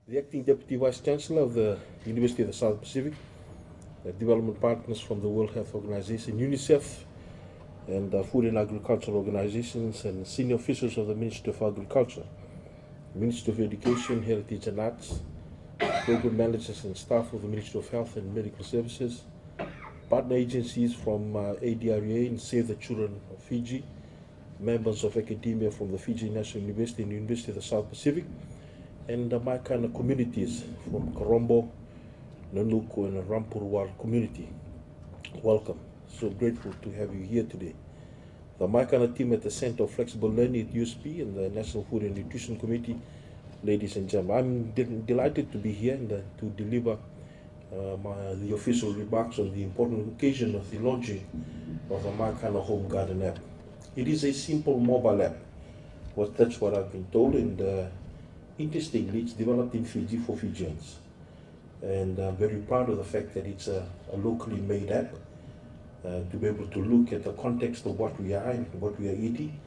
The Acting Deputy Vice Chancellor of the University of the South Pacific, development partners from the World Health Organization, UNICEF, and food and agricultural organizations, and senior officials of the Ministry of Agriculture, Ministry of Education, Heritage and Arts, program managers and staff of the Ministry of Health and Medical Services, partner agencies from ADRA and Save the Children of Fiji, members of academia from the Fiji National University and University of the South Pacific, and my kind of communities from Korombo, Nanuku, and Rampurwal community. Welcome. So grateful to have you here today. The Maikana team at the Center of Flexible Learning at USP and the National Food and Nutrition Committee, ladies and gentlemen, I'm delighted to be here and to deliver the official remarks on the important occasion of the launching of the Maikana Home Garden app. It is a simple mobile app. Well, that's what I've been told, and interestingly, it's developed in Fiji for Fijians. And I'm very proud of the fact that it's a locally made app. To be able to look at the context of what we are and what we are eating,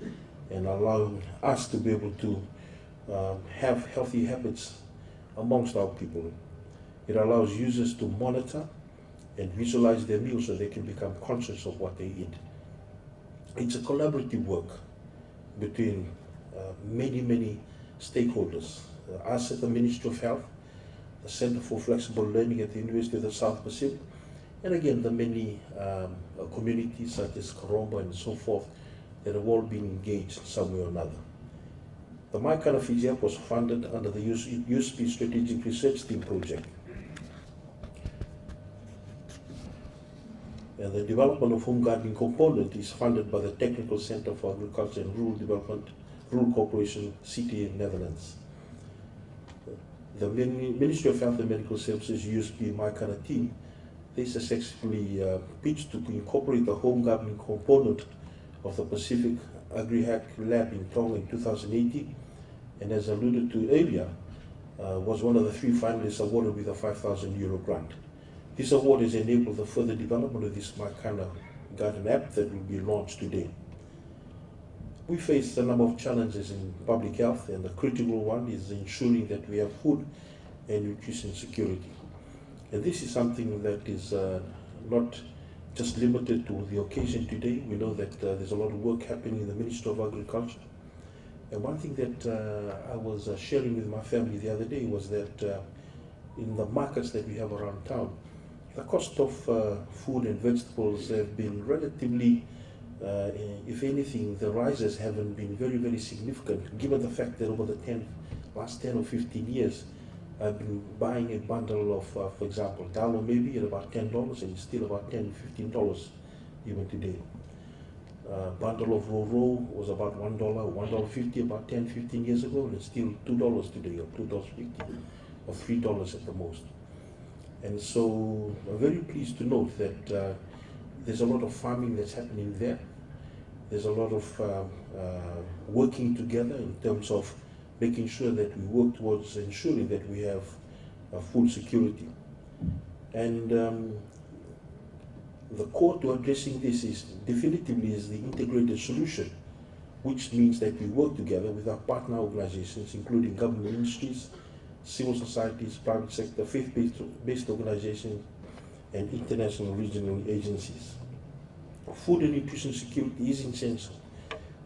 and allowing us to be able to have healthy habits amongst our people. It allows users to monitor and visualize their meals so they can become conscious of what they eat. It's a collaborative work between many stakeholders. Us at the Ministry of Health, the Center for Flexible Learning at the University of the South Pacific, and again, the many communities such as Korombo and so forth that have all been engaged some way or another. The Maikana Fiji app was funded under the USP Strategic Research Team project. And the development of home gardening component is funded by the Technical Center for Agriculture and Rural Development, Rural Corporation, City in Netherlands. The Ministry of Health and Medical Services USP Maikana team, they successfully pitched to incorporate the home gardening component of the Pacific Agri-Hack Lab in Tonga in 2018, and as alluded to earlier, was one of the 3 finalists awarded with a €5,000 grant. This award has enabled the further development of this Maikana Garden app that will be launched today. We face a number of challenges in public health, and the critical one is ensuring that we have food and nutrition security. And this is something that is not just limited to the occasion today. We know that there's a lot of work happening in the Ministry of Agriculture. And one thing that I was sharing with my family the other day was that in the markets that we have around town, the cost of food and vegetables have been relatively, if anything, the rises haven't been very significant, given the fact that over the last 10 or 15 years, I've been buying a bundle of, for example, dalo maybe at about $10, and it's still about $10, $15 even today. Bundle of roro was about $1, $1.50 about 10, 15 years ago, and it's still $2 today, or $2.50, or $3 at the most. And so I'm very pleased to note that there's a lot of farming that's happening there. There's a lot of working together in terms of making sure that we work towards ensuring that we have food security. And the core to addressing this is definitively is the integrated solution, which means that we work together with our partner organizations, including government ministries, civil societies, private sector, faith-based organizations, and international regional agencies. Food and nutrition security is essential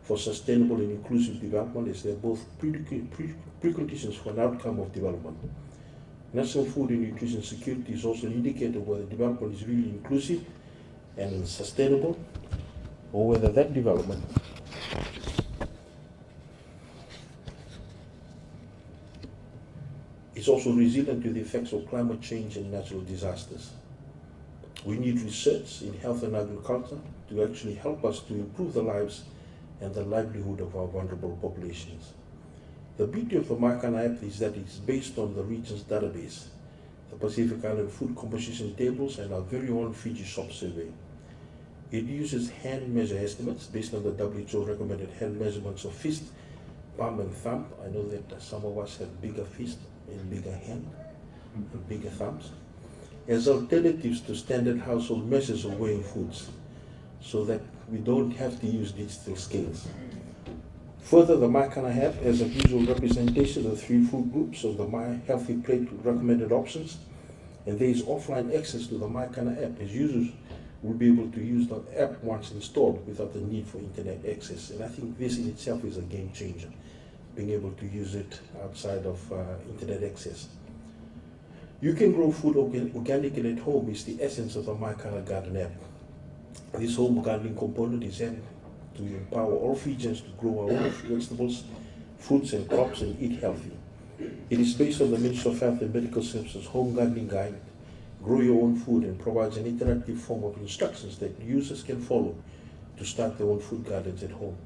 for sustainable and inclusive development, as they're both preconditions for an outcome of development. National food and nutrition security is also an indicator whether development is really inclusive and sustainable, or whether that development is also resilient to the effects of climate change and natural disasters. We need research in health and agriculture to actually help us to improve the lives and the livelihood of our vulnerable populations. The beauty of the Maikana app is that it's based on the region's database, the Pacific Island Food Composition Tables, and our very own Fiji Shop Survey. It uses hand measure estimates based on the WHO recommended hand measurements of fist, palm, and thumb. I know that some of us have bigger fist and bigger hand and bigger thumbs, as alternatives to standard household measures of weighing foods, so that we don't have to use digital scales. Further, the MyKana app has a visual representation of 3 food groups of the My Healthy Plate recommended options, and there is offline access to the MyKana app, as users will be able to use the app once installed without the need for internet access. And I think this in itself is a game changer, being able to use it outside of internet access. You can grow food organically at home is the essence of the MyKana Garden app. This home gardening component is aimed to empower all Fijians to grow our own vegetables, fruits and crops and eat healthy. It is based on the Ministry of Health and Medical Services Home Gardening Guide, Grow Your Own Food, and provides an interactive form of instructions that users can follow to start their own food gardens at home.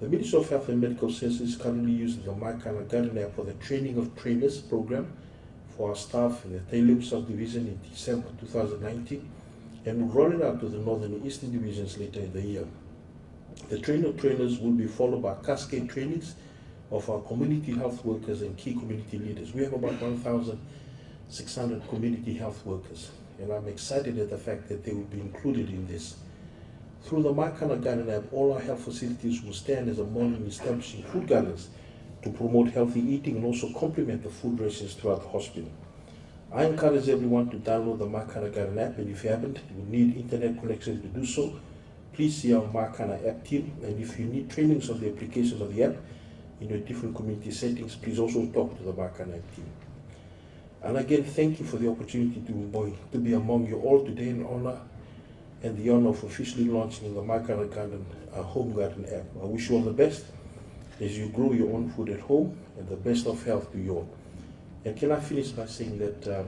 The Ministry of Health and Medical Services is currently using the MyKana Garden app for the Training of Trainers program for our staff in the Tailem subdivision in December 2019, and will roll it out to the Northern and Eastern divisions later in the year. The training of trainers will be followed by cascade trainings of our community health workers and key community leaders. We have about 1,600 community health workers, and I'm excited at the fact that they will be included in this. Through the MyKana Garden app, all our health facilities will stand as a model in establishing food gardens to promote healthy eating and also complement the food rations throughout the hospital. I encourage everyone to download the MyKana Garden app, and if you haven't, you need internet connection to do so, please see our MyKana app team. And if you need trainings on the application of the app in your different community settings, please also talk to the MyKana app team. And again, thank you for the opportunity to be among you all today in honor and the honor of officially launching the MyKana Garden Home Garden app. I wish you all the best as you grow your own food at home, and the best of health to you all. And can I finish by saying that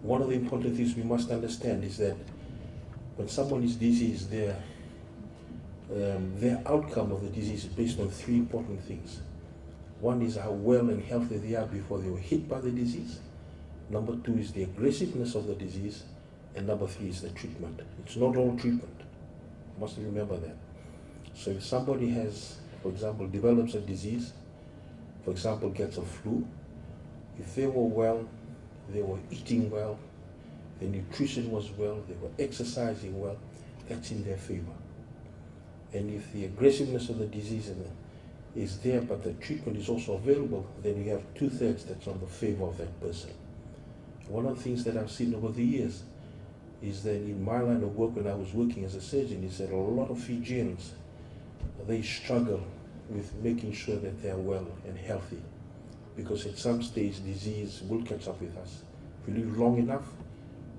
one of the important things we must understand is that when someone is diseased, their outcome of the disease is based on 3 important things. One is how well and healthy they are before they were hit by the disease. Number 2 is the aggressiveness of the disease. And number 3 is the treatment. It's not all treatment. You must remember that. So if somebody has, for example, develops a disease, for example, gets a flu, if they were well, they were eating well, their nutrition was well, they were exercising well, that's in their favor. And if the aggressiveness of the disease is there, but the treatment is also available, then you have 2/3 that's on the favor of that person. One of the things that I've seen over the years is that in my line of work, when I was working as a surgeon, is that a lot of Fijians, they struggle with making sure that they are well and healthy, because at some stage disease will catch up with us. If we live long enough,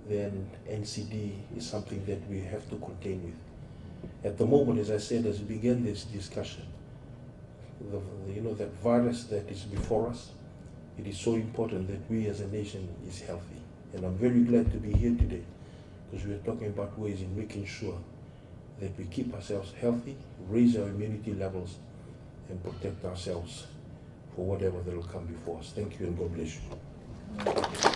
then NCD is something that we have to contend with. At the moment, as I said, as we began this discussion, that virus that is before us, it is so important that we as a nation is healthy. And I'm very glad to be here today, because we are talking about ways in making sure that we keep ourselves healthy, raise our immunity levels, and protect ourselves for whatever that will come before us. Thank you, and God bless you.